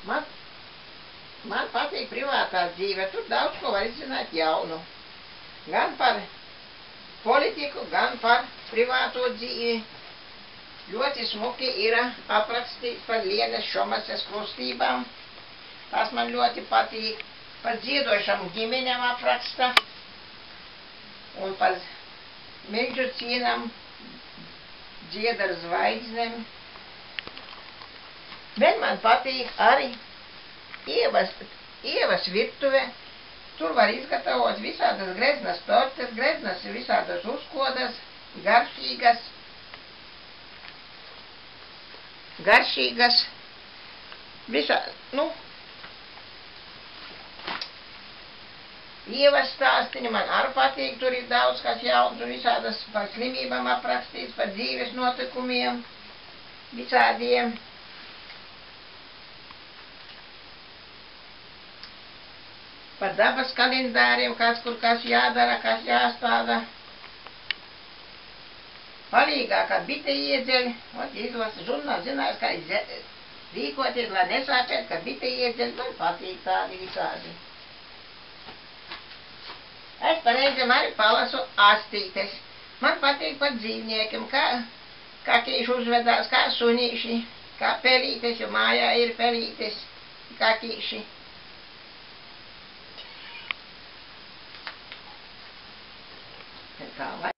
Man, man patīk privātā dzīve, tur daudz ko var izzināt jaunu. Gan par politiku, gan par privāto dzīvi. Ļoti smuki ir aprakstīts par Lienes Šomases krustībām. Tas man ļoti patīk. Par dziedošam ģimeņam apraksta. Un par mežu cienam, dzied ar zvaigznēm. Bet man patīk arī Ievas virtuve. Tur var izgatavot visādas greznas tortes, greznas visādas uzkodas, garšīgas, visā, Ievas stāstiņi man arī patīk, tur ir daudz kas jauns un visādas par slimībām aprakstīts, par dzīves notikumiem, visādiem. Par dabas kalendāriem, kas kur kas jādara, kas jāstāda. Palīgā, kad bite iedzeļ, izlasa žurnāls, zinās, kā rīkoties, lai nesāpēt, kad bite iedzeļ, man patīk tādi visādi. Es pareizam arī palasu astītes. Man patīk par dzīvniekiem, kā kīši uzvedās, kā sunīši, kā pelītes, jo mājā ir pelītes, kā kīši. Tā vai